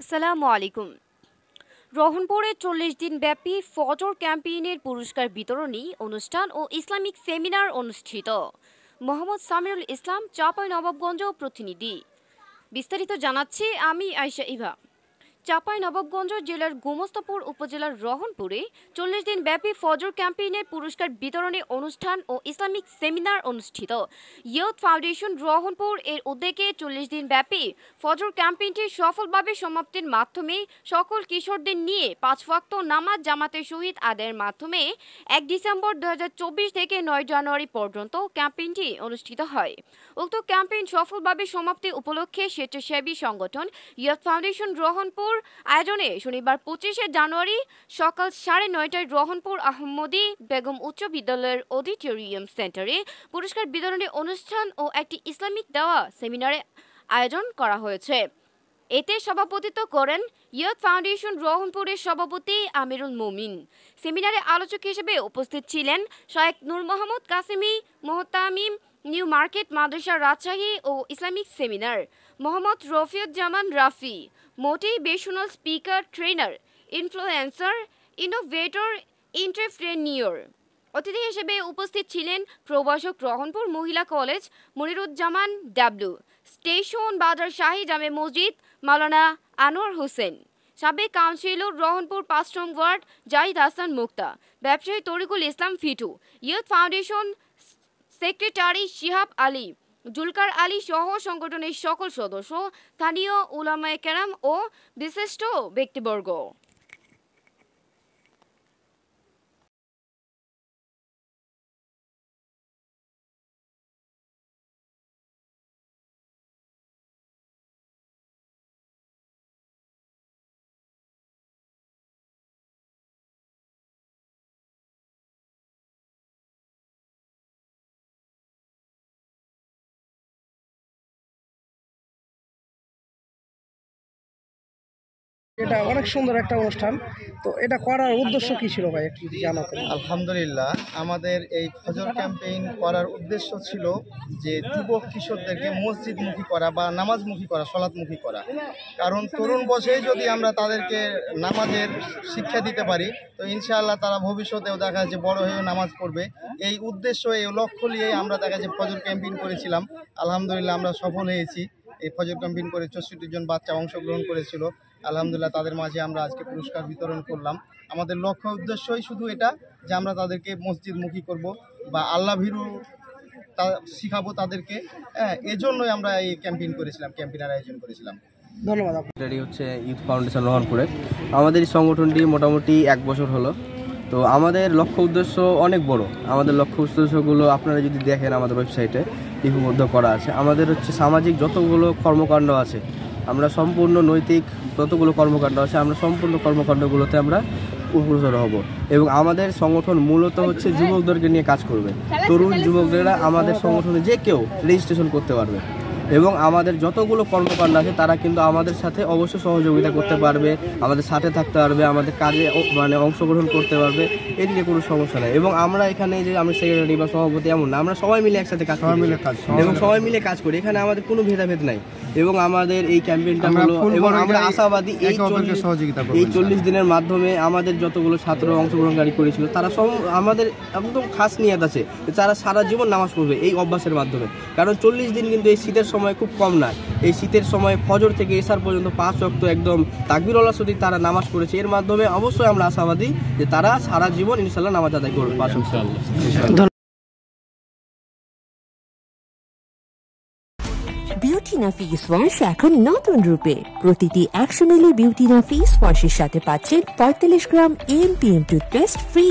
আসসালামু আলাইকুম। রহনপুরে ৪০ দিন ব্যাপী ফজর ক্যাম্পেইনের পুরস্কার বিতরণী অনুষ্ঠান ও ইসলামিক সেমিনার অনুষ্ঠিত। মোহাম্মদ সামিরুল ইসলাম, চাঁপাইনবাবগঞ্জ প্রতিনিধি। বিস্তারিত জানাচ্ছি আমি আয়েশা ইভা। চাঁপাইনবাবগঞ্জ জেলার গোমস্তাপুর উপজেলার রহনপুরে ৪০ দিন ব্যাপী ফজর ক্যাম্পেইনের পুরস্কার বিতরণী অনুষ্ঠান ও ইসলামিক সেমিনার অনুষ্ঠিত। ইয়ুথ ফাউন্ডেশন রহনপুর এর উদ্যোগে ৪০ দিন ব্যাপী ফজর ক্যাম্পেইনটি সফলভাবে সমাপ্তির মাধ্যমে সকল কিশোরদের নিয়ে ৫ ওয়াক্ত নামাজ জামাতের সহিত আদায়ের মাধ্যমে ১ ডিসেম্বর ২০২৪ থেকে ৯ জানুয়ারি পর্যন্ত ক্যাম্পেইনটি অনুষ্ঠিত হয়। উক্ত ক্যাম্পেইন সফলভাবে সমাপ্তি উপলক্ষে স্বেচ্ছাসেবী সংগঠন ইয়ুথ ফাউন্ডেশন রহনপুর আয়োজনে শনিবার ২৫শে জানুয়ারি সকাল ৯:৩০টায় রহনপুর আহমদী বেগম উচ্চ বিদ্যালয়ের অডিটোরিয়াম সেন্টারে পুরস্কার বিতরণী অনুষ্ঠান ও একটি ইসলামিক দাওয়া সেমিনারে আয়োজন করা হয়েছে। এতে সভাপতিত্ব করেন ইয়ুথ ফাউন্ডেশন রহনপুরের সভাপতি আমিরুল মুমিন। সেমিনারে আলোচক হিসেবে উপস্থিত ছিলেন শায়েখ নূর মোহাম্মদ কাসেমি, মোহতামিম নিউ মার্কেট মাদ্রাসা রাজশাহী ও Islamic seminar, Mohammad Rafiuzzaman Rafi, motivational speaker, trainer, influencer, innovator, entrepreneur. অতিথি হিসেবে উপস্থিত ছিলেন প্রভাষক রহনপুর মহিলা কলেজ মনিরুজ্জামান ডাব্লু, স্টেশন বাজার শাহী জামে মসজিদ মাওলানা আনোয়ার হোসেন, সাবেক কাউন্সিলর রহনপুর ৫ নং ওয়ার্ড জাহিদ হাসান মুক্তা, ব্যবসায়ী Tarikul Islam Fitu, youth foundation secretary Shihab Ali, Zulkar Ali সহ সংগঠনের সকল সদস্য, স্থানীয় উলামায়ে কেরাম ও বিশিষ্ট ব্যক্তিবর্গ। এটা অনেক সুন্দর একটা অনুষ্ঠান। তো এটা করার উদ্দেশ্য কি ছিল ভাই, একটু জানাতেন? আলহামদুলিল্লাহ, আমাদের এই ফজর ক্যাম্পেইন করার উদ্দেশ্য ছিল যে যুবক কিশোরদেরকে মসজিদমুখী করা বা নামাজমুখী করা, সলাৎমুখী করা। কারণ তরুণ বয়সেই যদি আমরা তাদেরকে নামাজের শিক্ষা দিতে পারি তো ইনশাআল্লাহ তারা ভবিষ্যতেও দেখা যাচ্ছে বড় হয়েও নামাজ পড়বে। এই উদ্দেশ্য, এই লক্ষ্য নিয়েই আমরা দেখা যাচ্ছে ফজর ক্যাম্পেইন করেছিলাম। আলহামদুলিল্লাহ আমরা সফল হয়েছি। এই ফজর ক্যাম্পেইন করে ৬৪ জন বাচ্চা অংশগ্রহণ করেছিল। আলহামদুলিল্লাহ তাদের মাঝে আমরা আজকে পুরস্কার বিতরণ করলাম। আমাদের লক্ষ্য উদ্দেশ্যই শুধু এটা যে আমরা তাদেরকে মসজিদমুখী করব বা আল্লাহ ভীরু শিখাবো তাদেরকে। এজন্যই আমরা এই ক্যাম্পেইন করেছিলাম, ক্যাম্পেইনের আয়োজন করেছিলাম। ধন্যবাদ। এটাই হচ্ছে ইউথ ফাউন্ডেশন রহনপুরে। আমাদের এই সংগঠনটি মোটামুটি ১ বছর হলো। তো আমাদের লক্ষ্য উদ্দেশ্য অনেক বড়। আমাদের লক্ষ্য উদ্দেশ্যগুলো আপনারা যদি দেখেন আমাদের ওয়েবসাইটে লিপিবদ্ধ করা আছে। আমাদের হচ্ছে সামাজিক যতগুলো কর্মকাণ্ড আছে, আমরা সম্পূর্ণ নৈতিক যতগুলো কর্মকাণ্ড আছে আমরা সম্পূর্ণ কর্মকাণ্ডগুলোতে আমরা অগ্রসর হব। এবং আমাদের সংগঠন মূলত হচ্ছে যুবকদেরকে নিয়ে কাজ করবে। তরুণ যুবকরা আমাদের সংগঠনে যে কেউ রেজিস্ট্রেশন করতে পারবে এবং আমাদের যতগুলো কর্মকাণ্ড আছে তারা কিন্তু আমাদের সাথে অবশ্যই সহযোগিতা করতে পারবে, আমাদের সাথে থাকতে পারবে, আমাদের কাজে অংশগ্রহণ করতে পারবে। এর নিয়ে কোনো সমস্যা নেই। এবং আমরা এখানে যে আমি সেক্রেটারি বা সভাপতি এমন না, আমরা সবাই মিলে একসাথে কাজ করি এবং সবাই মিলে কাজ করি। এখানে আমাদের কোনো ভেদাভেদ নাই। এবং আমাদের এই ক্যাম্পেইনটা হলো এবং আমরা আশাবাদী এই ৪০ দিনের মাধ্যমে আমাদের যতগুলো ছাত্র অংশগ্রহণকারী করেছিল তারা সব আমাদের একদম খাস নিয়ত আছে তারা সারা জীবন নামাজ পড়বে এই অভ্যাসের মাধ্যমে। কারণ ৪০ দিন কিন্তু এই শীতের সময় খুব কম না। এই শীতের সময় ফজর থেকে এশার পর্যন্ত ৫ ওয়াক্ত একদম তাকবীর আল্লাহ সহিত তারা নামাজ পড়েছে। এর মাধ্যমে অবশ্যই আমরা আশাবাদী যে তারা সারা জীবন ইনশাআল্লাহ নামাজ আদায় করবে। বিউটিনা ফেস ওয়াশ এখন নতুন রূপে। প্রতিটি ১০০ মিলি বিউটিনা ফেস ওয়াশের সাথে পাচ্ছেন ৪৫ গ্রাম AMPM টুথপেস্ট ফ্রি।